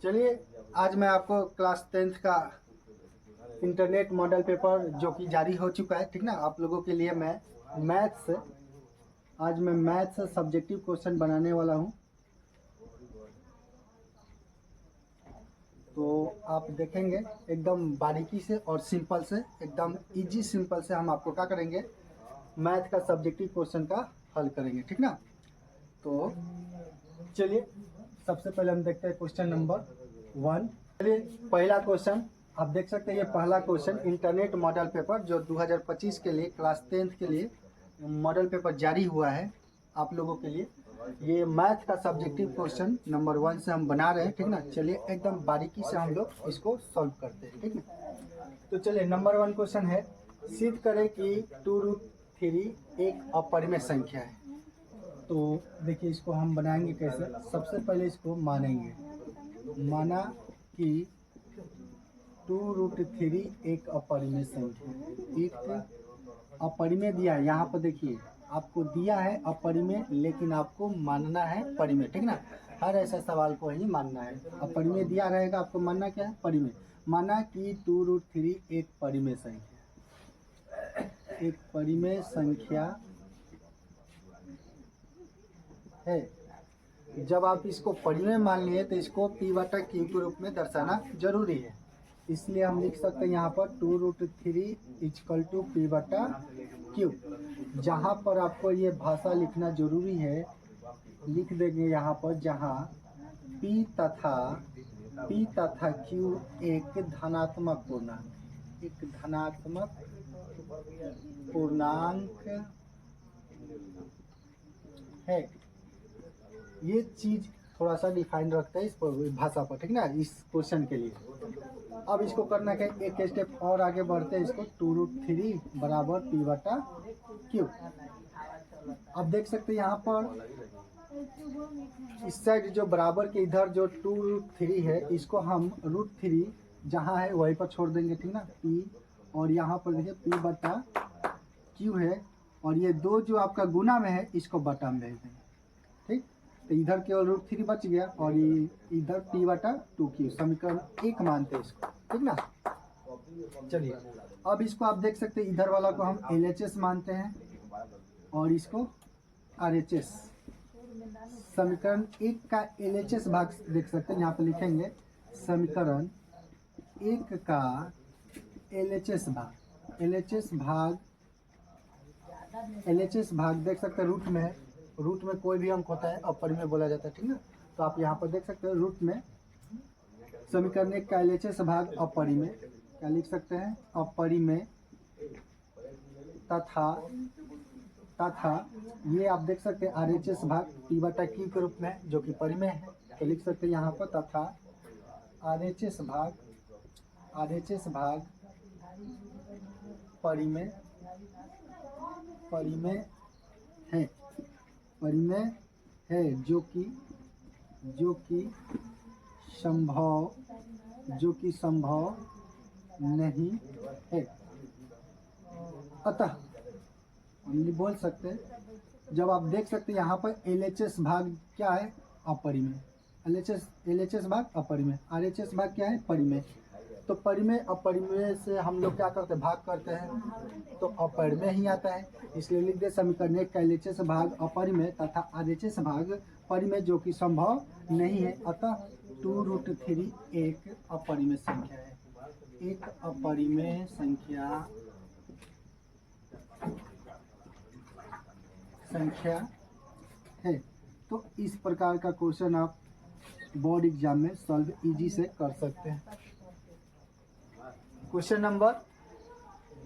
चलिए, आज मैं आपको क्लास 10th का इंटरनेट मॉडल पेपर जो कि जारी हो चुका है, ठीक ना। आप लोगों के लिए मैं मैथ्स आज मैं मैथ्स सब्जेक्टिव क्वेश्चन बनाने वाला हूं। तो आप देखेंगे एकदम बारीकी से और सिंपल से, एकदम इजी सिंपल से हम आपको क्या करेंगे, मैथ का सब्जेक्टिव क्वेश्चन का हल करेंगे, ठीक ना। तो चलिए, सबसे पहले हम देखते हैं क्वेश्चन नंबर 1। चलिए, पहला क्वेश्चन आप देख सकते हैं। ये पहला क्वेश्चन इंटरनेट मॉडल पेपर जो 2025 के लिए क्लास 10th के लिए मॉडल पेपर जारी हुआ है आप लोगों के लिए। ये मैथ का सब्जेक्टिव क्वेश्चन नंबर 1 से हम बना रहे हैं, ठीक ना। चलिए, एकदम बारीकी से हम लोग इसको सॉल्व करते हैं, ठीक ना। तो चलिए, नंबर 1 क्वेश्चन है, सिद्ध करें कि 2√3 एक अपरिमेय संख्या है। तो देखिए, इसको हम बनाएंगे कैसे। सबसे पहले इसको मानेंगे, माना कि 2√3 एक अपरिमेय संख्या है। एक अपरिमेय दिया है, यहाँ पर देखिए आपको दिया है अपरिमेय, लेकिन आपको मानना है परिमेय, ठीक ना। हर ऐसा सवाल को ही मानना है। अपरिमेय दिया रहेगा, आपको मानना क्या है, परिमेय। माना कि 2√3 एक परिमेय संख्या, एक परिमेय संख्या है। जब आप इसको परिमेय मान लिए तो इसको p/q के रूप में दर्शाना जरूरी है। इसलिए हम लिख सकते हैं यहाँ पर 2√3 = p/q। जहाँ पर आपको ये भाषा लिखना जरूरी है, लिख देंगे यहाँ पर, जहाँ p तथा q एक धनात्मक पूर्णांक है। ये चीज थोड़ा सा डिफाइन रखते हैं इस भाषा पर, ठीक ना, इस क्वेश्चन के लिए। अब इसको करना क्या, एक स्टेप और आगे बढ़ते हैं। इसको 2√3 = p/q। अब देख सकते हैं यहाँ पर इस साइड जो बराबर के इधर जो 2√3 है, इसको हम √3 जहाँ है वहीं पर छोड़ देंगे, ठीक ना, p। और यहाँ पर देखिए p/q है, और ये दो जो आपका गुना में है इसको बटा में भेज देंगे, ठीक। तो इधर केवल √3 बच गया, और इधर p/2q, समीकरण 1 मानते हैं इसको, ठीक ना। चलिए, अब इसको आप देख सकते हैं, इधर वाला को हम LHS मानते हैं और इसको RHS। समीकरण 1 का LHS भाग देख सकते हैं, यहाँ पर लिखेंगे समीकरण 1 का LHS भाग देख सकते हैं, रूट में है। रूट में कोई भी अंक होता है अपरिमेय बोला जाता है, ठीक ना। तो आप यहाँ पर देख सकते हैं रूट में समीकरण 1 का LHS भाग अपरिमेय, क्या लिख सकते हैं, अपरिमेय तथा ये आप देख सकते हैं RHS भाग p/q के रूप में, जो कि परिमेय है। तो लिख सकते हैं यहाँ पर तथा RHS भाग परिमेय है, जो कि संभव नहीं है। अतः हम बोल सकते हैं, जब आप देख सकते हैं यहाँ पर LHS भाग क्या है, अपरिमेय। LHS भाग अपरिमेय, RHS भाग क्या है, परिमेय। तो परिमेय अपरिमेय से हम लोग क्या करते हैं, भाग करते हैं, तो अपरिमेय ही आता है। इसलिए लिख दे समीकरण 1 का LHS भाग अपरिमेय तथा RHS भाग परिमेय, जो कि संभव नहीं है। अतः 2√3 एक अपरिमेय संख्या है, एक अपरिमेय संख्या है। तो इस प्रकार का क्वेश्चन आप बोर्ड एग्जाम में सॉल्व इजी से कर सकते हैं। क्वेश्चन नंबर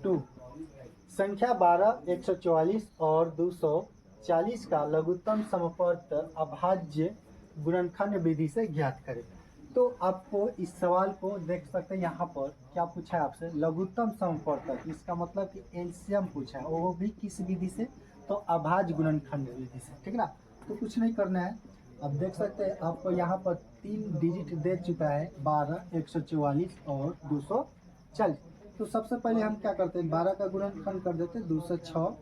2, संख्या 12, 144 और 240 का लघुत्तम समवर्त अभाज्य गुणनखंड विधि से ज्ञात करें। तो आपको इस सवाल को देख सकते हैं, यहाँ पर क्या पूछा है आपसे, लघुत्तम समवर्तक। इसका मतलब कि एलसीएम पूछा है, वो भी किस विधि से, तो अभाज्य गुणनखंड विधि से, ठीक ना। तो कुछ नहीं करना है, अब देख सकते हैं आपको यहाँ पर 3 डिजिट दे चुका है, 12, 144 और 240। तो सबसे पहले हम क्या करते हैं, 12 का गुणनखंड कर देते हैं 2 से 6,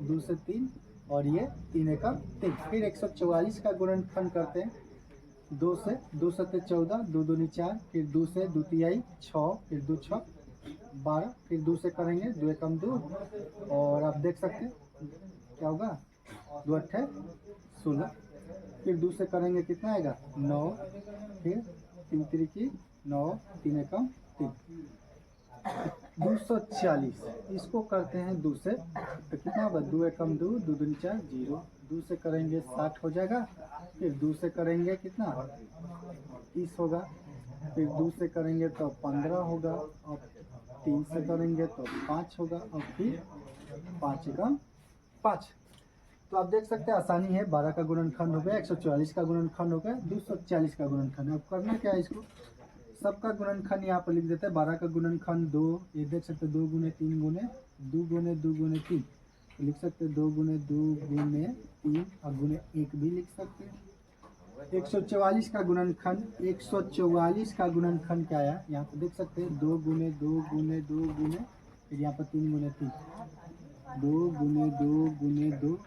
2 से 3, और ये 3 एकम 3। फिर 144 का गुणनखंड करते हैं 2 से 2 सत्ते 14, 2 दूनी 4, फिर 2 से 2 तिहाई 6, फिर 2 6 12, फिर 2 से करेंगे 2 एकम 2, और आप देख सकते हैं क्या होगा 2 अट्ठे 16, फिर 2 से करेंगे कितना आएगा 9, फिर 3 तिरिकी 9, 3 एकम 3, 240। इसको करते हैं 2 से तो कितना होगा 2 एकम 2, 2 दूनी 4 0, 2 से करेंगे 60 हो जाएगा, फिर 2 से करेंगे कितना 30 होगा, फिर 2 से करेंगे तो 15 होगा, और 3 से करेंगे तो 5 होगा, और फिर 5 एकम 5। तो आप देख सकते हैं आसानी है, 12 का गुणनखंड हो गया, 144 का गुणनखंड हो गया, 240 का गुणनखंड। अब करना क्या है, इसको सबका गुणनखंड यहाँ पर लिख देते हैं। 12 का गुणनखंड 2, ये देख सकते हैं 2 गुने 3 गुने 2 गुने 2 गुने 3, तो लिख सकते हैं 2 गुने 2 गुने 3, और गुने 1 भी लिख सकते हैं। 144 का गुणनखंड, 144 का गुणनखंड क्या आया यहाँ पर देख सकते हैं 2 गुने 2 गुने 2 गुने, फिर यहाँ पर 3 गुने 3, 2 गुने 2 गुने 2,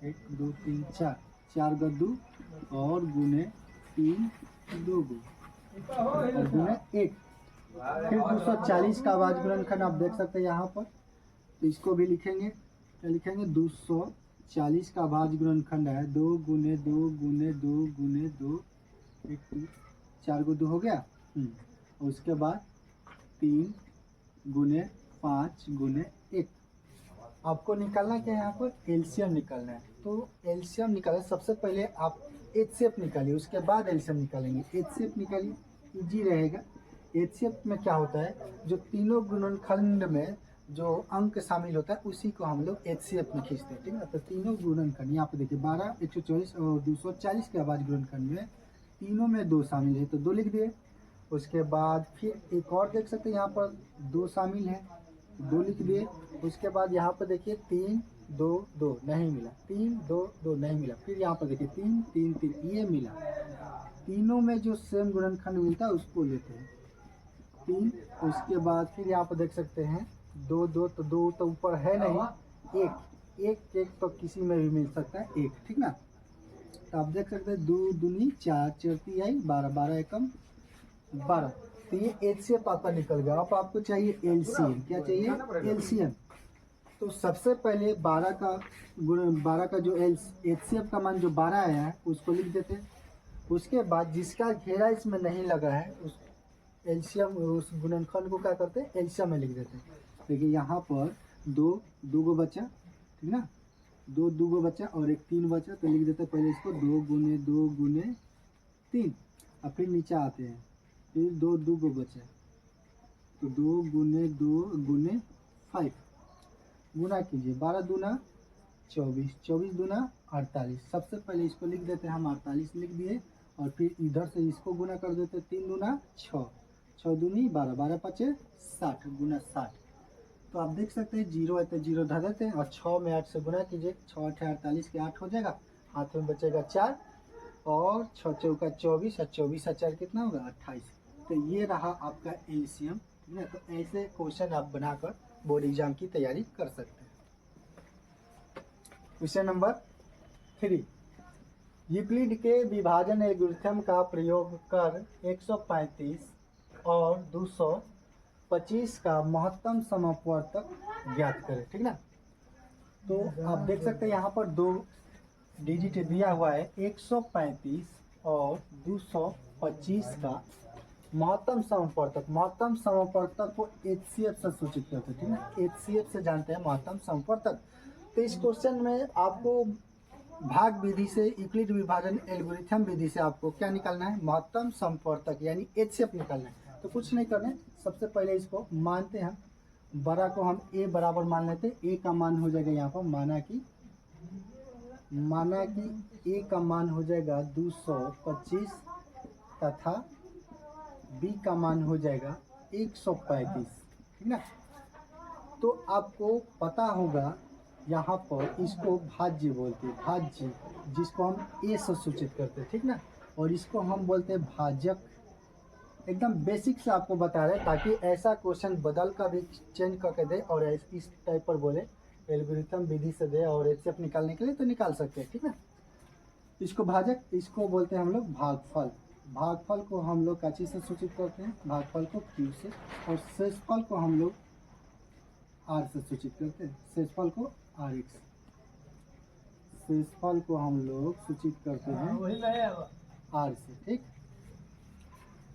1 2 3 4, 4 ग 2, और गुने 3 2 गो, और गुने 1, फिर 240 का आवाज गुणनखंड आप देख सकते हैं यहाँ पर, तो इसको भी लिखेंगे, क्या लिखेंगे 240 का भाज्य गुणनखंड है 2 गुने 2 गुने 2 गुने 2, 1 2 4 को 2 हो गया, और उसके बाद 3 गुने 5 गुने 1। आपको निकालना क्या है यहाँ पर एलसीएम निकालना है। तो एलसीएम निकालना सबसे पहले आप एचसीएफ निकालिए, उसके बाद एलसीएम निकालेंगे। एचसीएफ निकालिए, इजी रहेगा। एचसीएफ में क्या होता है, जो तीनों गुणनखंड में जो अंक शामिल होता है उसी को हम लोग एचसीएफ में खींचते हैं, ठीक है। तो तीनों गुणनखंड यहाँ पे देखिए 12, 144 और 240 के आवाज गुणनखंड में तीनों में 2 शामिल है, तो 2 लिख दिए। उसके बाद फिर एक और देख सकते हैं यहाँ पर 2 शामिल है, 2 लिख दिए। उसके बाद यहाँ पर देखिए 3 2 2 नहीं मिला, 3 2 2 नहीं मिला, फिर यहाँ पर देखिए 3 3 3 ये मिला। तीनों में जो सेम गुणनखंड मिलता है उसको लेते हैं 3। उसके बाद फिर यहाँ पर देख सकते हैं 2 2, तो 2 तो ऊपर है नहीं, 1 1 1 तो किसी में भी मिल सकता है 1, ठीक ना। तो आप देख सकते हैं 2 दूनी 4 4 तिहाई 12 12 एकम 12। तो ये एचसीएफ आपका निकल गया। अब आपको चाहिए एलसीएम। क्या चाहिए, एलसीएम। तो सबसे पहले 12 का जो एचसीएफ का मान जो 12 आया है उसको लिख देते हैं। उसके बाद जिसका घेरा इसमें नहीं लगा है उस एलसीएम उस गुणनखंड को क्या करते हैं, एलसीएम में लिख देते हैं। देखिए यहाँ पर 2 गो बचा, ठीक ना, 2 गो बचा और 1 3 बचा, तो लिख देते हैं पहले इसको 2 गुने 2 गुने 3, और फिर नीचे आते हैं, फिर 2 गो बचा, तो 2 गुने 2 गुने 5, गुना कीजिए 12 दूना 24, 24 दूना 48। सबसे पहले इसको लिख देते हैं हम 48 लिख दिए, और फिर इधर से इसको गुना कर देते हैं 3 दूना 6, 6 दूनी 12, 12 पचे 60 गुना 60। तो आप देख सकते हैं 0 है तो 0 धर देते हैं, और 6 में 8 से गुना कीजिए, 6 8 48 के 8 हो जाएगा, हाथ में बचेगा 4, और 6 चौका 24, और 24 और 4 कितना होगा 28। तो ये रहा आपका एलसीएम, ठीक है। तो ऐसे क्वेश्चन आप बनाकर बोर्ड एग्जाम की तैयारी कर सकते हैं। क्वेश्चन नंबर 3, यूक्लिड के विभाजन एल्गोरिथम का प्रयोग कर 135 और 225 का महत्तम समवर्तक ज्ञात करें, ठीक ना। तो आप देख सकते हैं यहाँ पर 2 डिजिट दिया हुआ है, 135 और 225 का महत्तम समवर्तक। महत्तम समवर्तक को एचसीएफ से सूचित करते हैं, ठीक है। एचसीएफ से जानते हैं महत्तम समवर्तक। तो इस क्वेश्चन में आपको भाग विधि से, यूक्लिड विभाजन एल्गोरिथम विधि से आपको क्या निकालना है, महत्तम समवर्तक यानी एचसीएफ निकालना है। तो कुछ नहीं करना है, सबसे पहले इसको मानते हैं हम, बड़ा को हम ए बराबर मान लेते हैं। ए का मान हो जाएगा यहाँ पर माना कि ए का मान हो जाएगा 225 तथा बी का मान हो जाएगा 135, ठीक ना। तो आपको पता होगा यहाँ पर इसको भाज्य बोलते हैं, भाज्य, जिसको हम ए से सूचित करते हैं, ठीक ना। और इसको हम बोलते हैं भाजक। एकदम बेसिक से आपको बता रहे हैं ताकि ऐसा क्वेश्चन बदल कर भी चेंज करके दे और इस टाइप पर बोले एल्गोरिथम विधि से दे और एचसीएफ निकालने के लिए तो निकाल सकते हैं, ठीक है। इसको भाजक, इसको बोलते हैं हम लोग भागफल, भागफल को हम लोग क्या चीज़ से सूचित करते हैं, भागफल को Q से, और शेषफल को हम लोग R से सूचित करते हैं, शेषफल को RX, शेषफल को हम लोग सूचित करते हैं R से। ठीक,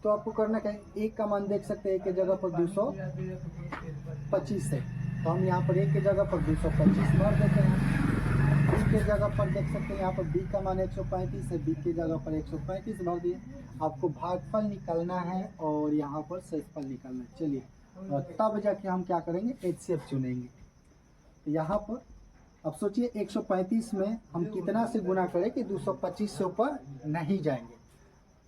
तो आपको करना क्या है, एक का मान देख सकते हैं, एक के जगह पर 225 है, तो हम यहाँ पर एक के जगह पर 225 भर देते हैं। बी के जगह पर देख सकते हैं यहाँ पर बी का मान 135 है, बी के जगह पर 135 भर दिए। आपको भागफल निकालना है और यहाँ पर शेषफल निकालना है। चलिए, और तब जाके हम क्या करेंगे, HCF चुनेंगे। तो यहाँ पर अब सोचिए 135 में हम कितना से गुना करें कि 225 से ऊपर नहीं जाएंगे।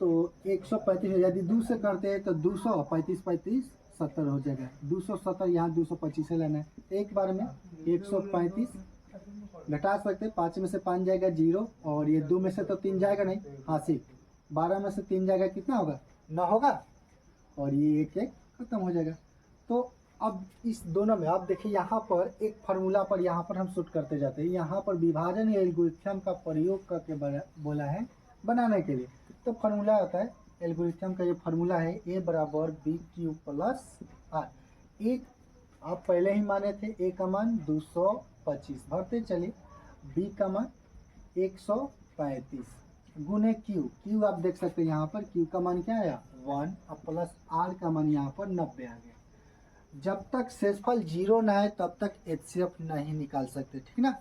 तो 135 यदि 2 से करते हैं तो 200, 35 35 70 हो जाएगा, 270 यहाँ 225 से लेना है। एक बार में 135 घटा सकते हैं, 5 में से 5 जाएगा 0, और ये 2 में से तो 3 जाएगा नहीं, हाँ सिर्फ 12 में से 3 जाएगा, कितना होगा, 9 होगा, और ये एक एक खत्म हो जाएगा। तो अब इस दोनों में आप देखिए, यहाँ पर एक फार्मूला पर यहाँ पर हम शूट करते जाते हैं। यहाँ पर विभाजन एल्गोरिथम का प्रयोग करके बोला है बनाने के लिए। तो फार्मूला आता है एल्गोरिथम का, ये फार्मूला है A बराबर BQ प्लस R। एक आप पहले ही माने थे, A का मान 225 भरते चलिए, B का मान 135 गुने Q आप देख सकते हैं यहाँ पर Q का मान क्या आया 1, और प्लस R का मान यहाँ पर 90 आ गया। जब तक शेषफल 0 ना आए तब तक HCF नहीं निकाल सकते, ठीक ना।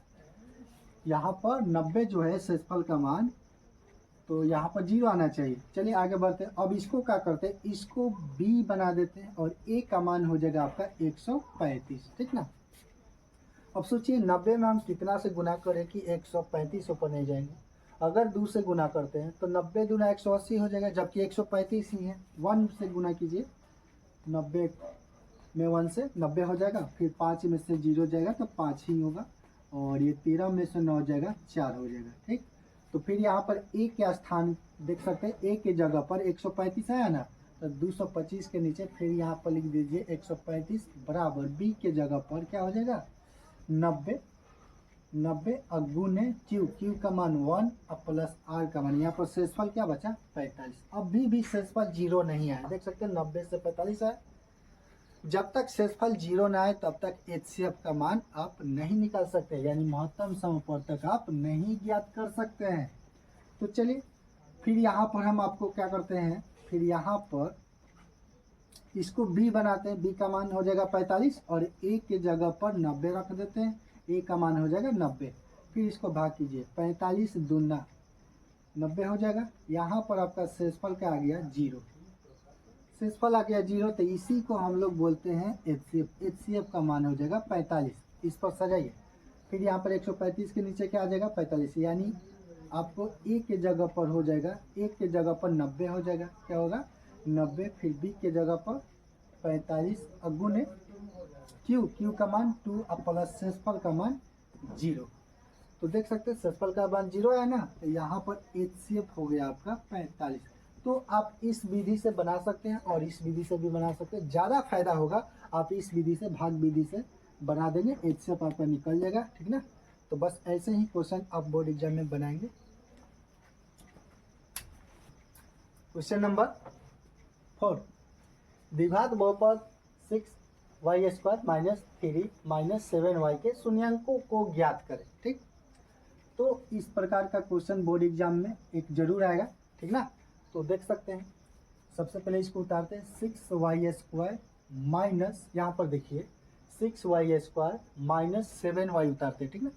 यहाँ पर 90 जो है शेषफल का मान, तो यहाँ पर 0 आना चाहिए। चलिए आगे बढ़ते हैं। अब इसको क्या करते हैं, इसको B बना देते हैं और A का मान हो जाएगा आपका 135, ठीक ना। अब सोचिए 90 में हम कितना से गुना करें कि 135 ऊपर नहीं जाएंगे। अगर 2 से गुना करते हैं तो 90 दूना 180 हो जाएगा, जबकि 135 ही है। 1 से गुना कीजिए, 90 में 1 से 90 हो जाएगा, फिर 5 में से 0 जाएगा तो 5 ही होगा, और ये 13 में से 9 जाएगा 4 हो जाएगा, ठीक। तो फिर यहाँ पर A के स्थान देख सकते हैं, A के जगह पर 135 आया ना, तो 225 के नीचे फिर यहाँ पर लिख दीजिए 135 बराबर B के जगह पर क्या हो जाएगा 90 गुने Q का मान 1 और प्लस R का मान, यहाँ पर शेषफल क्या बचा 45। अब भी शेषफल 0 नहीं आया, देख सकते हैं 90 से 45 आया। जब तक शेषफल 0 ना आए तब तक HCF का मान आप नहीं निकाल सकते, यानी महत्तम समवर्तक आप नहीं ज्ञात कर सकते हैं। तो चलिए फिर यहाँ पर हम आपको क्या करते हैं, फिर यहाँ पर इसको B बनाते हैं। B का मान हो जाएगा 45 और A के जगह पर 90 रख देते हैं, A का मान हो जाएगा 90। फिर इसको भाग कीजिए, 45 दूना 90 हो जाएगा। यहाँ पर आपका शेषफल क्या आ गया 0, शेषफल आ गया 0, तो इसी को हम लोग बोलते हैं HCF का मान हो जाएगा 45। इस पर सजाइए, फिर यहाँ पर 135 के नीचे क्या आ जाएगा 45, यानी आपको A के जगह पर हो जाएगा, A के जगह पर 90 हो जाएगा, क्या होगा 90, फिर B के जगह पर 45 गुने Q का मान 2 और प्लस शेषफल का मान 0। तो देख सकते हैं शेषफल का मान 0 है ना, तो यहाँ पर HCF हो गया आपका 45। तो आप इस विधि से बना सकते हैं और इस विधि से भी बना सकते हैं। ज़्यादा फायदा होगा आप इस विधि से, भाग विधि से बना देंगे, HCF आपका निकल जाएगा, ठीक ना। तो बस ऐसे ही क्वेश्चन आप बोर्ड एग्जाम में बनाएंगे। क्वेश्चन नंबर 4, द्विघात बहुपद 6y² माइनस 3 माइनस 7y के शून्यांकों को ज्ञात करें, ठीक। तो इस प्रकार का क्वेश्चन बोर्ड एग्जाम में एक जरूर आएगा, ठीक ना। तो देख सकते हैं, सबसे पहले इसको उतारते हैं, 6y² माइनस, यहाँ पर देखिए 6y² माइनस 7y उतारते हैं, ठीक ना।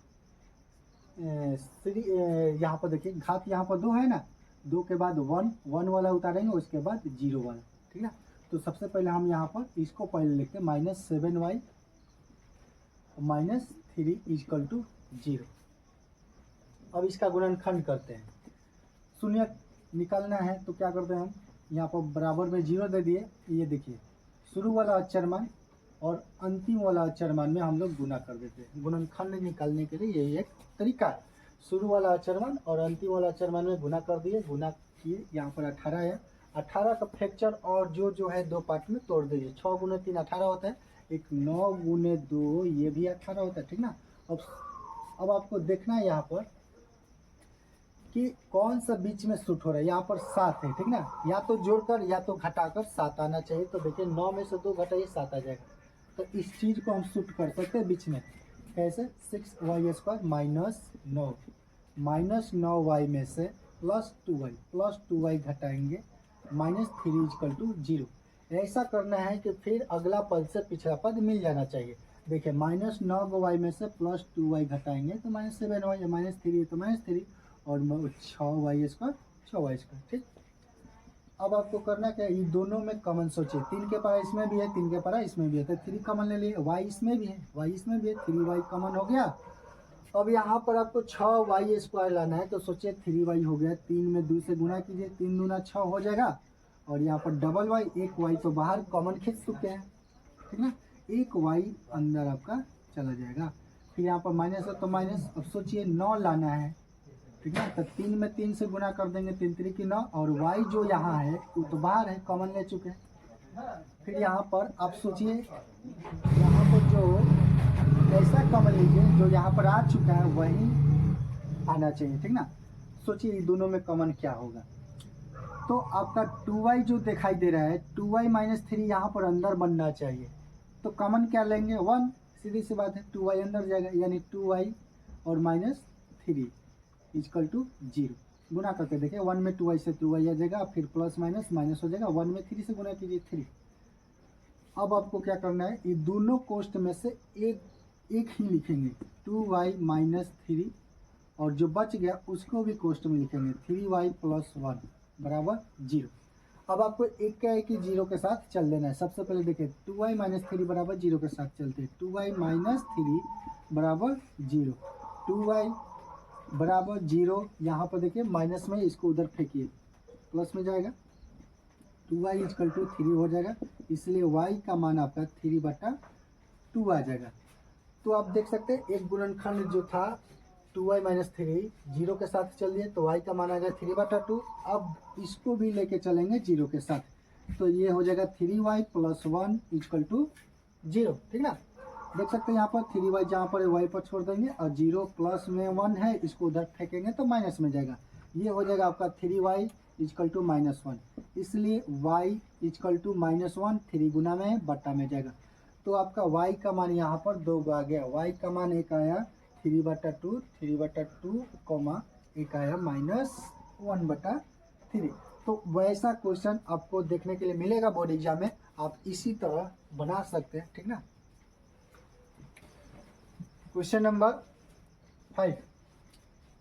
यहाँ पर देखिए घात यहाँ पर 2 है ना, 2 के बाद 1 वाला उतारेंगे, उसके बाद 0 वाला, ठीक ना। तो सबसे पहले हम यहाँ पर इसको पहले लिखते हैं, minus 7y minus 3 equal to 0। अब इसका गुणनखंड करते हैं, शून्य निकालना है तो क्या करते हैं हम, यहाँ पर बराबर में 0 दे दिए। ये देखिए शुरू वाला अक्षर मान और अंतिम वाला अक्षर मान में हम लोग गुना कर देते हैं। गुणनखंड निकालने के लिए यही एक तरीका है, शुरू वाला अक्षर मान और अंतिम वाला अक्षर मान में गुना कर दिए, गुना किए। यहाँ पर 18 है, 18 का फैक्टर और जो है 2 पार्ट में तोड़ दीजिए। 6 गुने 3 18 होता है, एक 9 गुने 2 ये भी 18 होता है, ठीक ना। अब आपको देखना है यहाँ पर कि कौन सा बीच में शूट हो रहा है। यहाँ पर 7 है, ठीक ना, या तो जोड़कर या तो घटाकर 7 आना चाहिए। तो देखिए 9 में से 2 घटाइए 7 आ जाएगा। तो इस चीज़ को हम शूट कर सकते हैं बीच में, कैसे, 6y² -9 में से +2y घटाएंगे -3 = 0। ऐसा करना है कि फिर अगला पद से पिछला पद मिल जाना चाहिए। देखिए -9y में से +2y घटाएंगे तो -7y, -3 तो -3 और 6y², ठीक। अब आपको करना क्या है, ये दोनों में कॉमन सोचिए। 3 के पारा इसमें भी है, 3 के पारा इसमें भी है, तो 3 कॉमन ले लिए। y इसमें भी है, y इसमें भी है, 3y कॉमन हो गया। अब यहाँ पर आपको 6y² लाना है, तो सोचिए 3y हो गया, 3 में 2 से गुना कीजिए, 3 दूना 6 हो जाएगा। और यहाँ पर डबल y, एक y तो बाहर कॉमन खींच चुके हैं, ठीक ना, एक y अंदर आपका चला जाएगा। फिर यहाँ पर माइनस है तो माइनस। अब सोचिए 9 लाना है, ठीक है, तो 3 में 3 से गुना कर देंगे, 3 3 की 9, और y जो यहाँ है वो तो बाहर है, कॉमन ले चुके हैं। फिर यहाँ पर आप सोचिए, यहाँ पर जो ऐसा कॉमन लीजिए जो यहाँ पर आ चुका है वही आना चाहिए, ठीक ना। सोचिए ये दोनों में कॉमन क्या होगा। तो आपका 2y जो दिखाई दे रहा है, 2y -3 यहाँ पर अंदर बनना चाहिए। तो कॉमन क्या लेंगे, 1, सीधी सी बात है, 2y अंदर जाएगा, यानी 2y और -3 = 0। गुना करके देखिए, 1 में 2y से 2y आ जाएगा, फिर प्लस माइनस माइनस हो जाएगा, 1 में 3 से गुना कीजिए 3। अब आपको क्या करना है, ये दोनों कोष्ट में से एक ही लिखेंगे, 2y -3, और जो बच गया उसको भी कोष्ट में लिखेंगे, 3y + 1 = 0। अब आपको एक क्या है कि 0 के साथ चल देना है। सबसे पहले देखिए 2y -3 = 0 के साथ चलते हैं, 2y -3 = 0, 2y = 0। यहाँ पर देखिए माइनस में, इसको उधर फेंकिए, प्लस में जाएगा, 2y = 3 हो जाएगा, इसलिए y का मान आपका 3/2 आ जाएगा। तो आप देख सकते हैं एक गुणनखंड जो था 2y -3 0 के साथ चल दिए, तो y का मान आ गया 3/2। अब इसको भी लेके चलेंगे 0 के साथ, तो ये हो जाएगा 3y + 1 = 0, ठीक ना। देख सकते हैं यहाँ पर 3y जहाँ पर y पर छोड़ देंगे, और 0 प्लस में 1 है, इसको उधर फेंकेंगे तो माइनस में जाएगा। ये हो जाएगा आपका 3y = -1, इसलिए y = -1, 3 गुना में बट्टा में जाएगा। तो आपका y का मान यहाँ पर 2 आ गया, y का मान एक आया 3/2, 3/2, एक आया -1/3। तो वैसा क्वेश्चन आपको देखने के लिए मिलेगा बोर्ड एग्जाम में, आप इसी तरह बना सकते हैं, ठीक ना। Question number 5,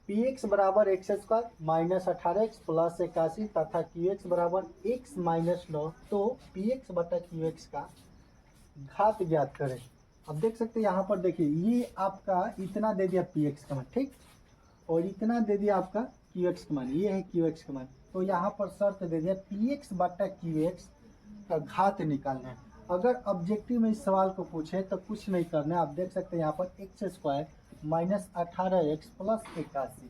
px = x² -18x + 81 तथा qx = x - 9, तो px/qx का घात ज्ञात करें। अब देख सकते हैं यहाँ पर देखिए, ये आपका इतना दे दिया px का मान, ठीक, और इतना दे दिया आपका qx का मान, ये है qx का मान। तो यहाँ पर शर्त दे दिया px/qx का घात निकालना है। अगर ऑब्जेक्टिव में इस सवाल को पूछे तो कुछ नहीं करना है। आप देख सकते हैं यहाँ पर x² -18x + 81,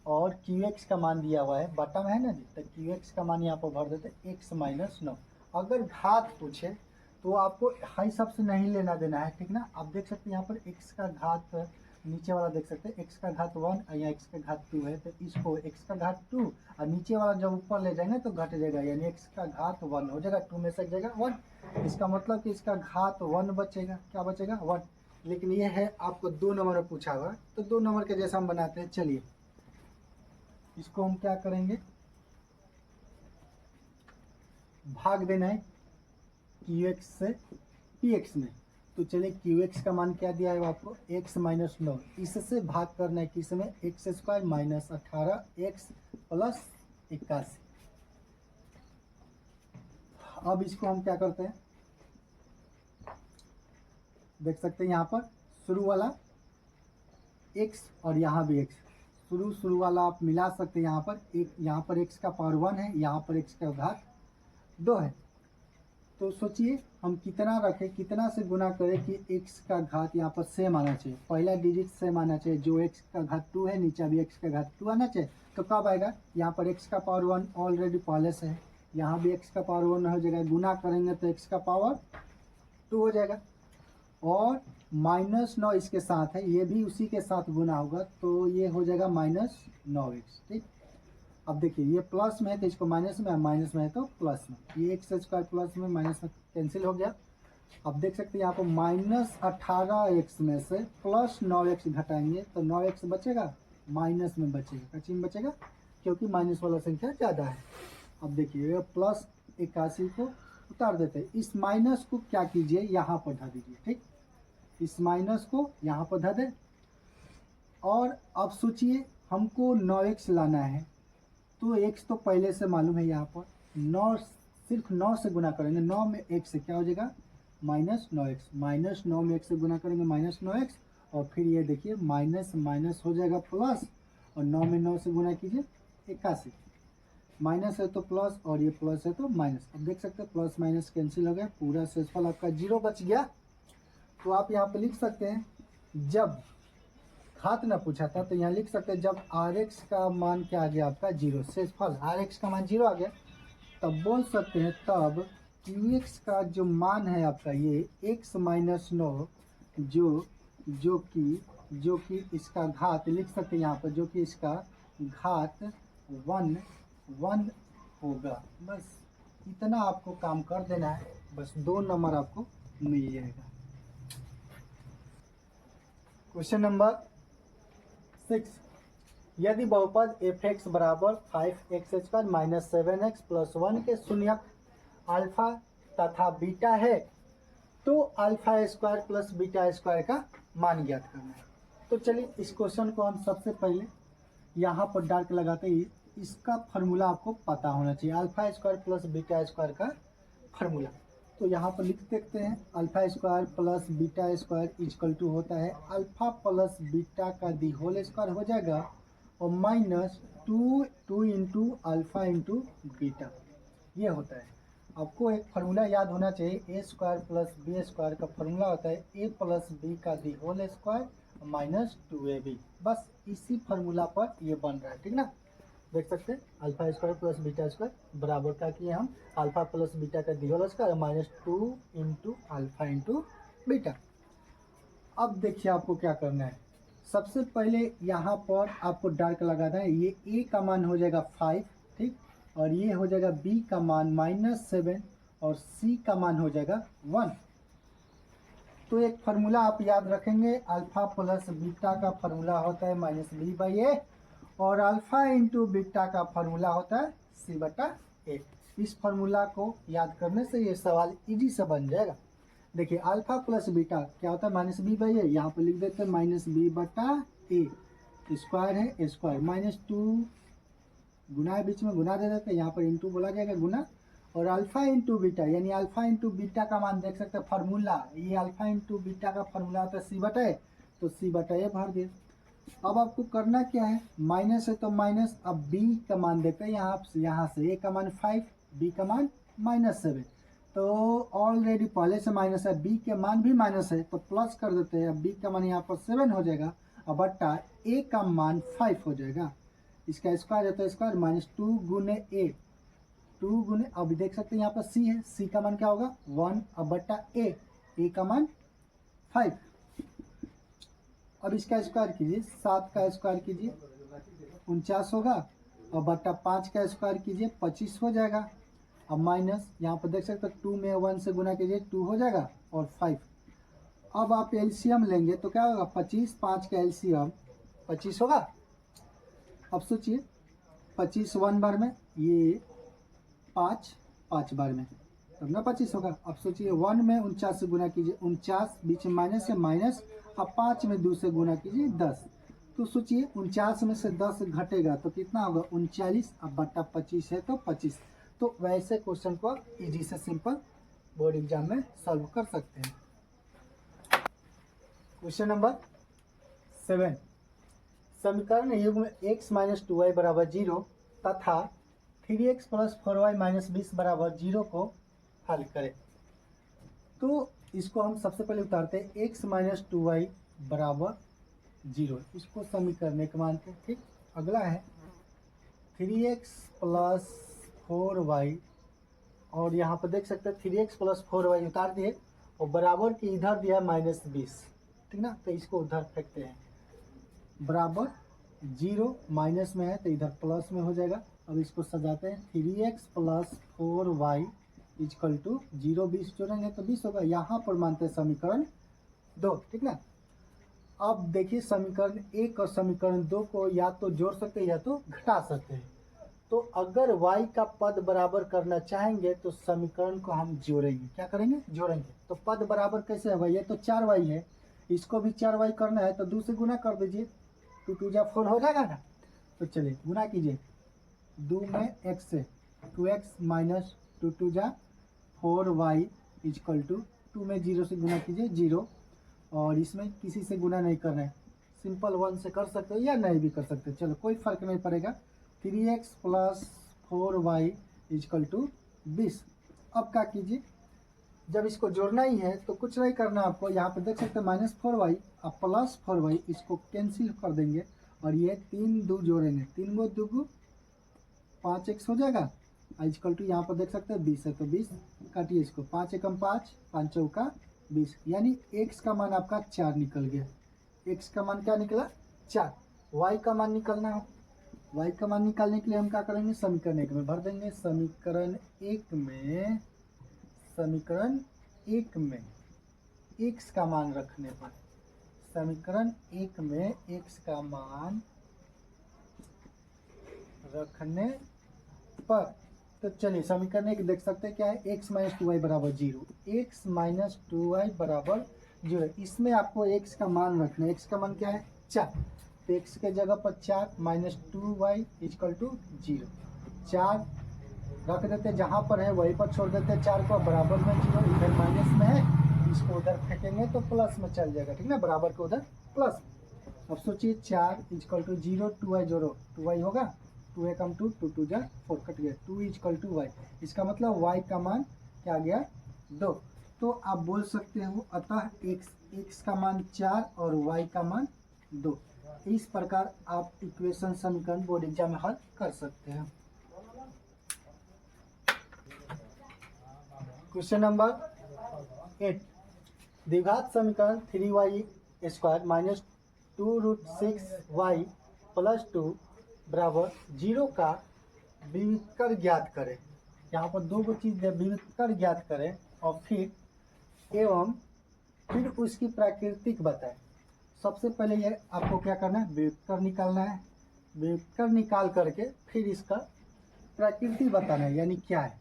और qx का मान दिया हुआ है, बटा में है ना जी, तो qx का मान यहाँ पर भर देते x - 9। अगर घात पूछे तो आपको हाई सब से नहीं लेना देना है, ठीक ना। आप देख सकते हैं यहाँ पर x का घात, नीचे वाला देख सकते हैं x का घात 1 और यहाँ x का घात 2 है, तो इसको x का घात 2 और नीचे वाला जब ऊपर ले जाएंगे तो घट जाएगा, यानी x का घात 1 हो जाएगा, 2 में से जाएगा 1। इसका मतलब कि इसका घात 1 बचेगा, क्या बचेगा 1। लेकिन ये है आपको 2 नंबर में पूछा हुआ, तो 2 नंबर के जैसा हम बनाते हैं। चलिए इसको हम क्या करेंगे, भाग देना है qx से px में। तो चलिए qx का मान क्या दिया है आपको, x - 9, इससे भाग करना है किस में, x² -18x + 81। अब इसको हम क्या करते हैं, देख सकते हैं यहाँ पर शुरू वाला x और यहाँ भी x, शुरू वाला आप मिला सकते हैं। यहाँ पर एक, यहाँ पर x का पावर 1 है, यहाँ पर x का घात 2 है। तो सोचिए हम कितना रखें, कितना से गुना करें कि x का घात यहाँ पर सेम आना चाहिए, पहला डिजिट सेम आना चाहिए, जो x का घात 2 है नीचे भी x का घात 2 आना चाहिए। तो कब आएगा, यहाँ पर x का पावर 1 ऑलरेडी पहले से है, यहाँ भी x का पावर 1 हो जाएगा, गुना करेंगे तो x का पावर 2 हो जाएगा। और -9 इसके साथ है, ये भी उसी के साथ गुना होगा, तो ये हो जाएगा -9x। ठीक, अब देखिए ये प्लस में है तो इसको माइनस में, माइनस में है तो प्लस में, ये एक्स स्क्वायर प्लस में माइनस में कैंसिल हो गया। अब देख सकते हैं यहाँ पर -18x में से +9x घटाएंगे तो 9x बचेगा, माइनस में बचेगा, का चिन्ह बचेगा क्योंकि माइनस वाला संख्या ज़्यादा है। अब देखिए +81 को उतार देते हैं, इस माइनस को क्या कीजिए यहाँ पर धर दीजिए। ठीक, इस माइनस को यहाँ पर धर दें और अब सोचिए हमको 9x लाना है, तो x तो पहले से मालूम है, यहाँ पर 9 सिर्फ 9 से गुना करेंगे, 9 में x से क्या हो जाएगा -9x, -9 में x से गुना करेंगे -9x, और फिर ये देखिए माइनस माइनस हो जाएगा प्लस, और 9 में 9 से गुना कीजिए 81, माइनस है तो प्लस और ये प्लस है तो माइनस। अब देख सकते हैं प्लस माइनस कैंसिल हो गया, पूरा शेषफल आपका 0 बच गया। तो आप यहाँ पे लिख सकते हैं, जब घात ना पूछा था तो यहाँ लिख सकते हैं जब Rx का मान क्या आ गया आपका 0, शेषफल Rx का मान 0 आ गया, तब बोल सकते हैं तब Qx का जो मान है आपका ये x -9 जो कि इसका घात लिख सकते हैं यहाँ पर, जो कि इसका घात 1 होगा। बस इतना आपको काम कर देना है, बस 2 नंबर आपको मिल जाएगा। क्वेश्चन नंबर 6, यदि बहुपद f(x) बराबर 5x² - 7x + 1 के शून्यक अल्फा तथा बीटा है तो α² + β² का मान ज्ञात करना है। तो चलिए इस क्वेश्चन को हम सबसे पहले यहाँ पर डार्क लगाते ही इसका फार्मूला आपको पता होना चाहिए, α² + β² का फार्मूला। तो यहाँ पर लिख देखते हैं, α² + β² = होता है अल्फा प्लस बीटा का दी होल स्क्वायर हो जाएगा और -2 इंटू अल्फा इंटू बीटा, ये होता है। आपको एक फार्मूला याद होना चाहिए, a² + b² का फार्मूला होता है a + b का दी होल स्क्वायर -2ab। बस इसी फार्मूला पर ये बन रहा है, ठीक ना। देख सकते हैं α² + β² बराबर क्या किए हम, अल्फा प्लस बीटा का the whole square -2 into alpha into beta. अब देखिए आपको क्या करना है, सबसे पहले यहाँ पर आपको डार्क लगाना है, ये a का मान हो जाएगा 5, ठीक, और ये हो जाएगा b का मान -7 और c का मान हो जाएगा 1। तो एक फार्मूला आप याद रखेंगे, अल्फा प्लस बीटा का फार्मूला होता है -b/a और अल्फा इंटू बीटा का फार्मूला होता है c/a। इस फार्मूला को याद करने से ये सवाल इजी से बन जाएगा। देखिए अल्फा प्लस बीटा क्या होता है -b/a, यहाँ पर लिख देते हैं -b/a, स्क्वायर है स्क्वायर, -2 गुना है बीच में, गुना दे देते हैं, यहाँ पर इंटू बोला जाएगा गुना, और अल्फा इंटू बीटा यानी अल्फा इंटू बीटा का मान देख सकते हैं फार्मूला, ये अल्फा इंटू बीटा का फार्मूला होता है c/a, तो c/a भर दिए। अब आपको करना क्या है, माइनस है तो माइनस, अब b का मान देखते हैं यहाँ से a का मान 5, b का मान -7, तो ऑलरेडी पहले से माइनस है, b के मान भी माइनस है तो प्लस कर देते हैं, अब b का मान यहाँ पर 7 हो जाएगा और बट्टा a का मान 5 हो जाएगा, इसका स्क्वायर है तो स्क्वायर -2 गुने a, 2 गुने, अब देख सकते हैं यहाँ पर c है, c का मान क्या होगा 1 अब बट्टा a का मान 5। अब इसका स्क्वायर कीजिए, 7 का स्क्वायर कीजिए 49 होगा और बट्टा 5 का स्क्वायर कीजिए 25 हो जाएगा। अब माइनस यहाँ पर देख सकते हैं 2 में 1 से गुना कीजिए 2 हो जाएगा और 5। अब आप एलसीएम लेंगे तो क्या होगा 25, 5 का एलसीएम 25 होगा। अब सोचिए 25 1 बार में, ये 5 बार में, तब ना 25 होगा। अब सोचिए 1 में 49 से गुना कीजिए 49, बीच में माइनस है माइनस, अब 5 में 2 से गुना कीजिए 10, तो सोचिए 49 में से 10 घटेगा तो कितना होगा 39, अब बट्टा 25 है तो 25। तो वैसे क्वेश्चन को इजी से सिंपल बोर्ड एग्जाम में सॉल्व कर सकते हैं। क्वेश्चन नंबर 7, समीकरण युग्म x - 2y = 0 तथा 3x + 4y - 20 = 0 को हल करें। तो इसको हम सबसे पहले उतारते हैं, x - 2y = 0, इसको समीकरण एक मानते हैं, ठीक। अगला है 3x + 4y, और यहाँ पर देख सकते हैं 3x + 4y उतार दिए और बराबर की इधर दिया -20, ठीक ना। तो इसको उधर फेंकते हैं, बराबर 0 माइनस में है तो इधर प्लस में हो जाएगा। अब इसको सजाते हैं, 3x plus 4y is equal to 0, 20 जोड़ेंगे तो 20 होगा। यहाँ पर मानते हैं समीकरण 2, ठीक ना। अब देखिए समीकरण 1 और समीकरण 2 को या तो जोड़ सकते हैं या तो घटा सकते हैं। तो अगर y का पद बराबर करना चाहेंगे तो समीकरण को हम जोड़ेंगे। क्या करेंगे? जोड़ेंगे। तो पद बराबर कैसे है भाई? ये तो 4y है, इसको भी 4y करना है तो 2 से गुना कर दीजिए, 2 2 जा 4 हो जाएगा ना। तो चलिए गुना कीजिए, 2 में x से 2x माइनस 2 2 जा 4y इजकल टू 2 में 0 से गुना कीजिए 0, और इसमें किसी से गुना नहीं करना है, सिंपल 1 से कर सकते हो या नहीं भी कर सकते हो, चलो कोई फर्क नहीं पड़ेगा। 3x plus 4y is equal to 20। अब क्या कीजिए, जब इसको जोड़ना ही है तो कुछ नहीं करना आपको, यहाँ पे देख सकते हैं -4y अब प्लस 4y, इसको कैंसिल कर देंगे और ये 3 2 जोड़ेंगे, 3 गो 2 गो 5x हो जाएगा इजकल टू, यहाँ पर देख सकते हैं 20 है तो 20 काटिए इसको, 5 एकम 5, 5 चौका 20, यानी x का मान आपका 4 निकल गया। x का मान क्या निकला? 4। y का मान निकलना है, y का मान निकालने के लिए हम क्या करेंगे? समीकरण 1 में भर देंगे। समीकरण 1 में x का मान रखने पर, समीकरण 1 में x का मान रखने पर, तो चलिए समीकरण 1 देख सकते हैं क्या है, x माइनस 2y बराबर 0, x माइनस 2y बराबर 0। इसमें आपको x का मान रखना है, x का मान क्या है? 4, तो x के जगह पर 4 माइनस 2y इजकल टू 0, 4 रख देते, जहाँ पर है वहीं पर छोड़ देते 4 को, बराबर में 0, इधर माइनस में है, इसको उधर फेंकेंगे तो प्लस में चल जाएगा, ठीक ना, बराबर को उधर प्लस। अब सोचिए 4 इजकल टू 0, 2y जोड़ो 2y होगा, 2 एकम 2, 2 2 जा 4 कट गया, 2 इजकल टू y, इसका मतलब y का मान क्या आ गया? 2। तो आप बोल सकते हो अतः x का मान 4 और y का मान 2। इस प्रकार आप इक्वेशन समीकरण बोर्ड एग्जाम में हल कर सकते हैं। क्वेश्चन नंबर 8, द्विघात समीकरण 3y square minus 2√6y plus 2 बराबर 0 का विविधकर ज्ञात करें। यहाँ पर दो चीज विविधकर ज्ञात करें और फिर उसकी प्राकृतिक बताएं। सबसे पहले ये आपको क्या करना है? विविधकर निकालना है, विविधकर निकाल करके फिर इसका प्रकृति बताना है, यानी क्या है।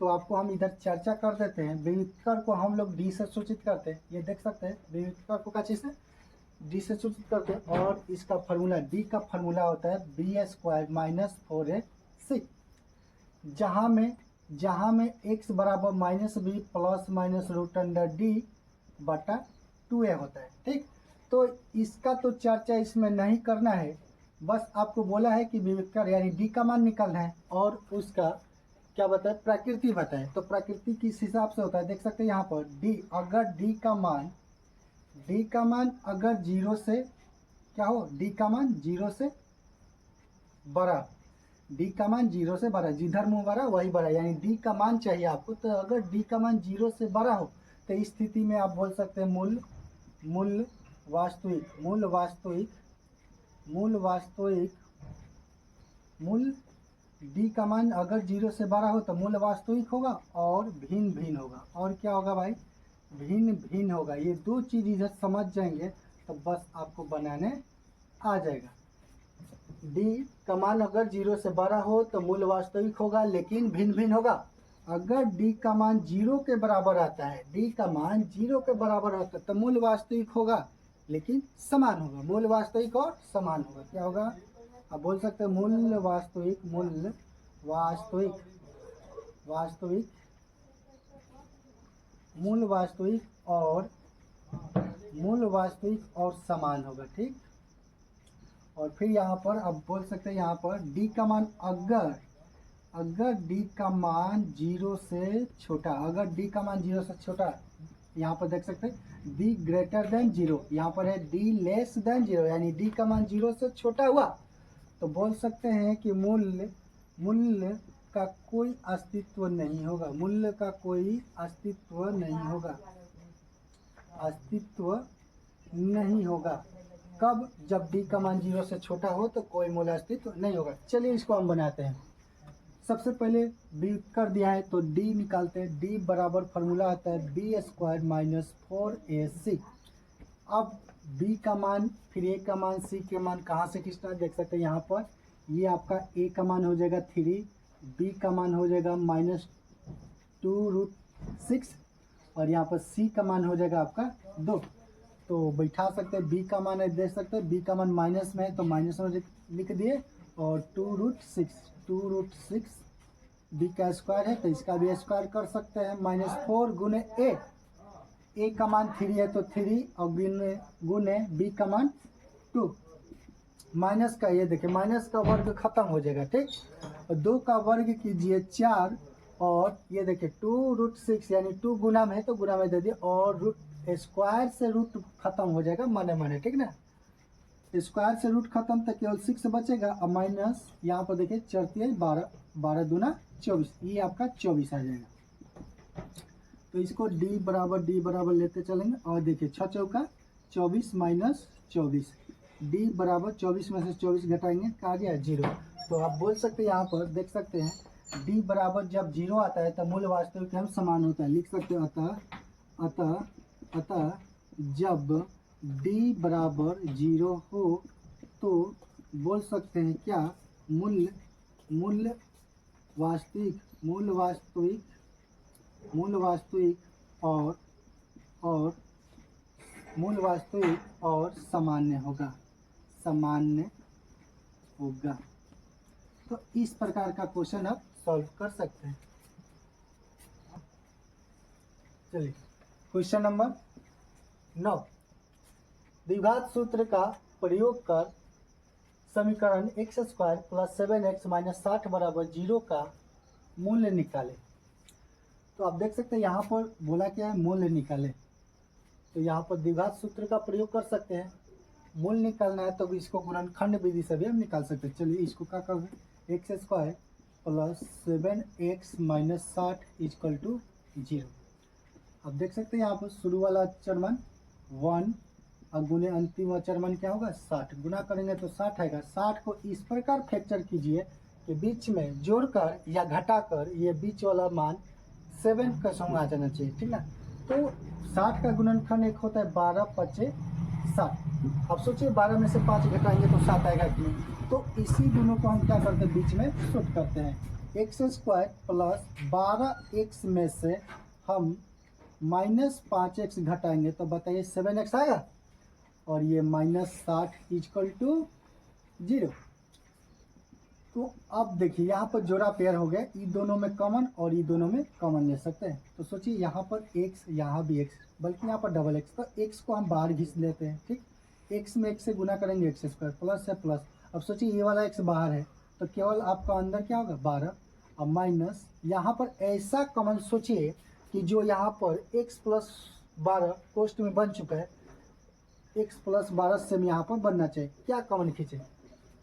तो आपको हम इधर चर्चा कर देते हैं। विविधकर को हम लोग डी से सूचित करते हैं, ये देख सकते हैं विविधकर को क्या चीज़ से? डी से सूचित करते हैं, और इसका फार्मूला डी का फार्मूला होता है बी स्क्वायर माइनस 4ac, जहाँ में x बराबर minus B plus minus root under D बटा 2a होता है, ठीक। तो इसका तो चर्चा इसमें नहीं करना है, बस आपको बोला है कि विविधकर यानी डी का मान निकालना है और उसका क्या बताए? प्रकृति बताए। तो प्रकृति किस हिसाब से होता है देख सकते हैं यहाँ पर, डी अगर डी का मान अगर 0 से क्या हो, डी का मान 0 से बड़ा, डी का मान 0 से बड़ा, जिधर मुँह बड़ा वही बड़ा, यानी डी का मान चाहिए आपको। तो अगर डी का मान 0 से बड़ा हो तो इस स्थिति में आप बोल सकते हैं मूल डी का मान अगर 0 से बड़ा हो तो मूल वास्तविक होगा और भिन्न होगा। और क्या होगा भाई? भिन्न होगा। ये दो चीज़ इधर समझ जाएंगे तो बस आपको बनाने आ जाएगा। डी का मान अगर 0 से बड़ा हो तो मूल वास्तविक होगा लेकिन भिन्न होगा। अगर डी का मान 0 के बराबर आता है, डी का मान 0 के बराबर होता है तो मूल वास्तविक होगा लेकिन समान होगा। मूल वास्तविक और समान होगा। क्या होगा? आप बोल सकते हैं मूल वास्तविक और समान होगा, ठीक। और फिर यहाँ पर अब बोल सकते हैं यहाँ पर डी का मान अगर डी का मान 0 से छोटा, अगर डी का मान 0 से छोटा, यहाँ पर देख सकते हैं डी ग्रेटर देन 0, यहाँ पर है डी लेस देन 0, यानी डी का मान 0 से छोटा हुआ तो बोल सकते हैं कि मूल्य का कोई अस्तित्व नहीं होगा। अस्तित्व नहीं होगा। कब? जब d का मान 0 से छोटा हो तो कोई मूल अस्तित्व नहीं होगा। चलिए इसको हम बनाते हैं। सबसे पहले b कर दिया है तो d निकालते हैं। d बराबर फार्मूला आता है b² माइनस 4ac। अब b का मान, फिर a का मान, c के मान कहाँ से खींचना है देख सकते हैं यहाँ पर। ये आपका a का मान हो जाएगा 3, b का मान हो जाएगा -2√6 और यहाँ पर c का मान हो जाएगा आपका 2। तो बैठा सकते हैं। b का मान दे सकते हैं, b का मान माइनस में है तो माइनस में लिख दिए और 2√6 b का स्क्वायर है तो इसका भी स्क्वायर कर सकते हैं। -4 गुने a का मान 3 है तो 3 और गुने b का मान 2। माइनस का ये देखिए माइनस का वर्ग खत्म हो जाएगा, ठीक। और 2 का वर्ग कीजिए 4 और ये देखिए 2√6 यानी 2 गुना में है तो गुना में दे दिए और रूट स्क्वायर से रूट खत्म हो जाएगा मने, ठीक ना। स्क्वायर से रूट खत्म तो केवल 6 बचेगा और माइनस यहाँ पर देखिए 4 12, 12 दूना 24, ये आपका 24 आ जाएगा। तो इसको d बराबर लेते चलेंगे और देखिए 6 चौका 24 माइनस 24, d बराबर 24 में से 24 घटाएंगे कहा गया 0। तो आप बोल सकते हैं यहाँ पर देख सकते हैं d बराबर जब 0 आता है तो मूल वास्तविक हम समान होता है। लिख सकते हैं अतः जब d बराबर 0 हो तो बोल सकते हैं क्या, मूल वास्तविक और सामान्य होगा। तो इस प्रकार का क्वेश्चन आप सॉल्व कर सकते हैं। चलिए क्वेश्चन नंबर 9, द्विघात सूत्र का प्रयोग कर समीकरण x² + 7x - 60 बराबर 0 का मूल्य निकालें। तो आप देख सकते हैं यहाँ पर बोला क्या है, मूल्य निकालें। तो यहाँ पर द्विघात सूत्र का प्रयोग कर सकते हैं। मूल्य निकालना है तो इसको गुणनखंड विधि से भी हम निकाल सकते हैं। चलिए इसको क्या कर रहे हैं, x² + 7x - 60 = 0। अब देख सकते हैं यहाँ पर शुरू वाला अक्षर मान 1 और गुने अंतिम अक्षर मान क्या होगा 60। गुना करेंगे तो 60 आएगा। 60 को इस प्रकार फैक्टर कीजिए कि बीच में जोड़कर या घटाकर ये बीच वाला मान 7 का संग आ जाना चाहिए, ठीक ना। तो 60 का गुणनखंड एक होता है 12 × 5 = 60। अब सोचिए 12 में से 5 घटाएंगे तो 7 आएगा कि नहीं। तो इसी दोनों को हम क्या करते हैं, बीच में शुद्ध करते हैं। x² + 12x में से हम -5x घटाएंगे तो बताइए 7x आएगा और ये -60 = 0। तो अब देखिए यहाँ पर जोड़ा पेयर हो गया, ये दोनों में कॉमन और ये दोनों में कॉमन ले सकते हैं। तो सोचिए यहाँ पर x, यहाँ भी x, बल्कि यहाँ पर डबल x। तो x को हम बाहर घिस लेते हैं, ठीक। x में x से गुना करेंगे x² प्लस है प्लस। अब सोचिए ये वाला x बाहर है तो केवल आपका अंदर क्या होगा 12 और माइनस यहाँ पर ऐसा कॉमन सोचिए कि जो यहाँ पर x + 12 कोष्ठ में बन चुका है, x + 12 से यहाँ पर बनना चाहिए। क्या कॉमन खींचे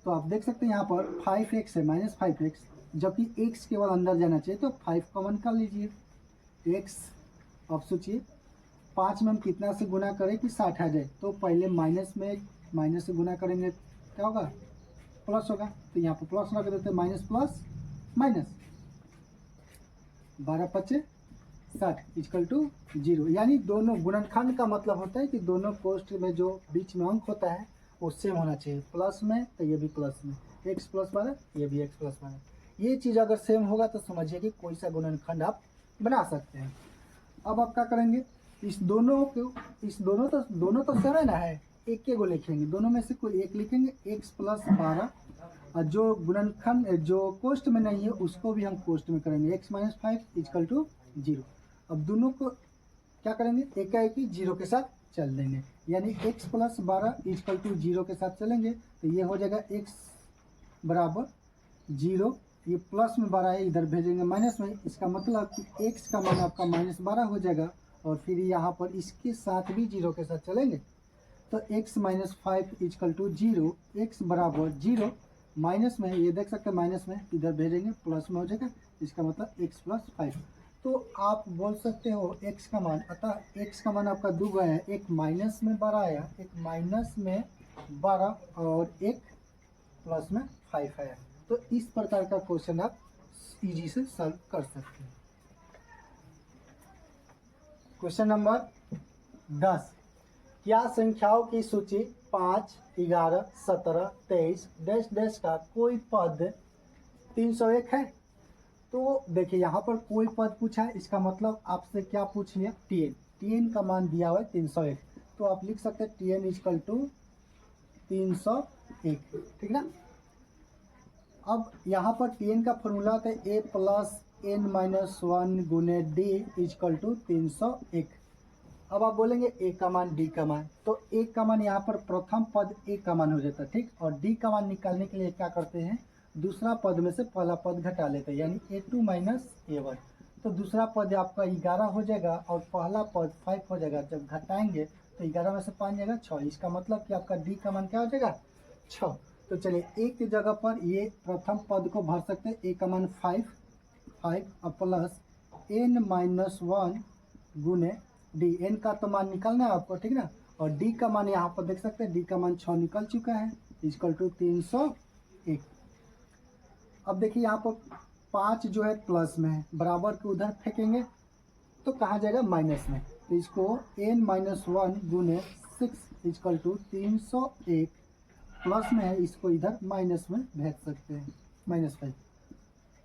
तो आप देख सकते हैं यहाँ पर 5x है -5x, जबकि x केवल अंदर जाना चाहिए तो 5 कॉमन कर लीजिए x। अब सोचिए 5 में हम कितना से गुना करें कि 60 आ जाए। तो पहले माइनस से गुना करेंगे क्या होगा प्लस होगा। तो यहाँ पर प्लस लगा देते हैं -+- 12 × 5 = 60 = 0। यानी दोनों गुणनखंड का मतलब होता है कि दोनों कोष्ठ में जो बीच में अंक होता है वो सेम होना चाहिए। प्लस में तो ये भी प्लस में, x + 12 ये भी x + 12। ये चीज़ अगर सेम होगा तो समझिए कि कोई सा गुणनखंड आप बना सकते हैं। अब आप क्या करेंगे, दोनों तो सेम है ना, है एक के को लिखेंगे, दोनों में से कोई एक लिखेंगे x + 12 और जो गुणनखंड जो कोष्ठ में नहीं है उसको भी हम कोष्ठ में करेंगे x - 5 = 0। अब दोनों को क्या करेंगे, एकाएकी 0 के साथ चल देंगे, यानी x + 12 = 0 के साथ चलेंगे तो ये हो जाएगा x बराबर 0। ये प्लस में 12 है, इधर भेजेंगे माइनस में। इसका मतलब कि x का मान आपका -12 हो जाएगा और फिर यहाँ पर इसके साथ भी 0 के साथ चलेंगे तो x - 5 = 0। x बराबर 0 माइनस में, ये देख सकते हैं माइनस में, इधर भेजेंगे प्लस में हो जाएगा। इसका मतलब x + 5। तो आप बोल सकते हो x का मान, अतः x का मान आपका 2 गया है, एक माइनस में 12 आया, एक माइनस में 12 और एक प्लस में 5 आया। तो इस प्रकार का क्वेश्चन आप इजी से सॉल्व कर सकते हैं। क्वेश्चन नंबर 10, क्या संख्याओं की सूची 5, 11, 17, 23 डैश डैश का कोई पद 301 है? तो देखिए यहाँ पर कोई पद पूछा है, इसका मतलब आपसे क्या पूछ लिया, टीएन। टीएन का मान दिया हुआ है 301, तो आप लिख सकते हैं टीएन इजकल टू 301, ठीक ना। अब यहाँ पर टीएन का फॉर्मूला होता है ए प्लस एन माइनस 1 गुने डी इजकल टू 301। अब आप बोलेंगे ए का मान डी का मान, तो ए का मान यहाँ पर प्रथम पद ए का मान हो जाता है, ठीक। और डी का मान निकालने के लिए क्या करते हैं, दूसरा पद में से पहला पद घटा लेते हैं, यानी a2 माइनस a1। तो दूसरा पद आपका 11 हो जाएगा और पहला पद 5 हो जाएगा। जब घटाएंगे तो 11 में से 5 जाएगा 6, इसका मतलब कि आपका डी का मान क्या हो जाएगा 6। तो चलिए ए की जगह पर ये प्रथम पद को भर सकते हैं, ए का मान 5 और प्लस n माइनस 1 गुने डी, एन का तो मान निकालना है आपको, ठीक ना। और डी का मान यहाँ पर देख सकते हैं, डी का मान 6 निकल चुका है, इजकल टू 301। अब देखिए यहाँ पर 5 जो है प्लस में है, बराबर के उधर फेंकेंगे तो कहाँ जाएगा माइनस में, तो इसको n माइनस 1 गुने 6 इजकल टू 301 प्लस में है, इसको इधर माइनस में भेज सकते हैं, -5।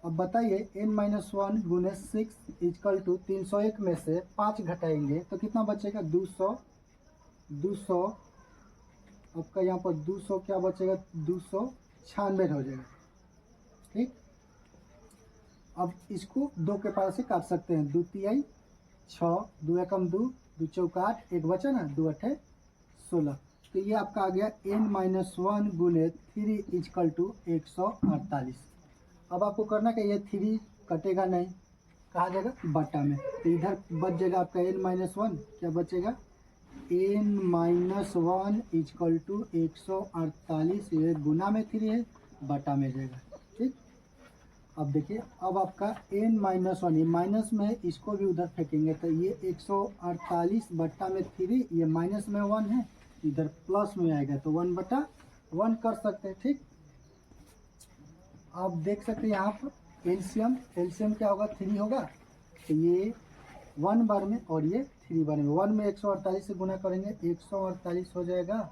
अब बताइए n माइनस 1 गुने 6 इजकल टू 301 में से 5 घटाएंगे तो कितना बचेगा 200 आपका यहाँ पर 200 क्या बचेगा 296 हो जाएगा, ठीक। अब इसको 2 के पास से काट सकते हैं, 2 तिहाई 6, 2 एकम 2, 2 चौका 8, एक बचा ना, 2 अठे 16। तो ये आपका आ गया n माइनस 1 गुने 3 इजकल टू 148। अब आपको करना क्या, ये 3 कटेगा नहीं, कहाँ जाएगा बटा में, तो इधर बच जाएगा आपका n माइनस 1, क्या बचेगा n माइनस 1 इजकल टू 148, ये गुना में 3 है, बटा में जाएगा, ठीक। अब देखिए अब आपका n माइनस 1, ये माइनस में है, इसको भी उधर फेंकेंगे तो ये 148 बट्टा में 3, ये माइनस में 1 है, इधर प्लस में आएगा तो 1 बटा 1 कर सकते हैं, ठीक। आप देख सकते हैं यहाँ पर एलसीएम क्या होगा 3 होगा, तो ये 1 बार में और ये 3 बार में, 1 में 148 से गुना करेंगे 148 हो जाएगा,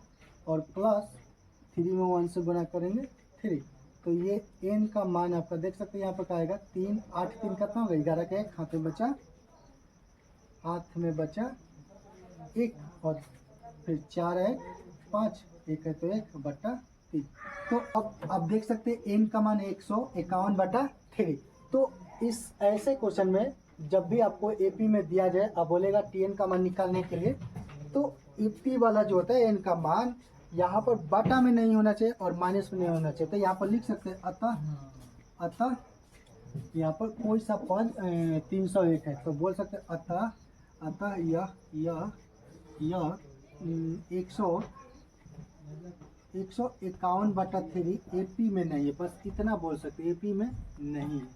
और प्लस 3 में 1 से गुना करेंगे 3, तो ये n का मान आपका देख सकते हैं यहाँ पर क्या आएगा 3, 8 3 कितना होगा 11 का 1 हाथ में बचा 1, और फिर 4 है 5, 1 है तो 1 बटा 3। तो अब आप देख सकते हैं n का मान 151 बटा 3। तो इस ऐसे क्वेश्चन में जब भी आपको एपी में दिया जाए, आप बोलेगा टीएन का मान निकालने के लिए, तो एपी वाला जो होता है n का मान यहाँ पर बटा में नहीं होना चाहिए और माइनस में नहीं होना चाहिए, तो यहाँ पर लिख सकते हैं अतः यहाँ पर कोई सा पद 301 है, तो बोल सकते हैं अतः यह 151 बटा 3 एपी में नहीं है, बस इतना बोल सकते, एपी में नहीं है।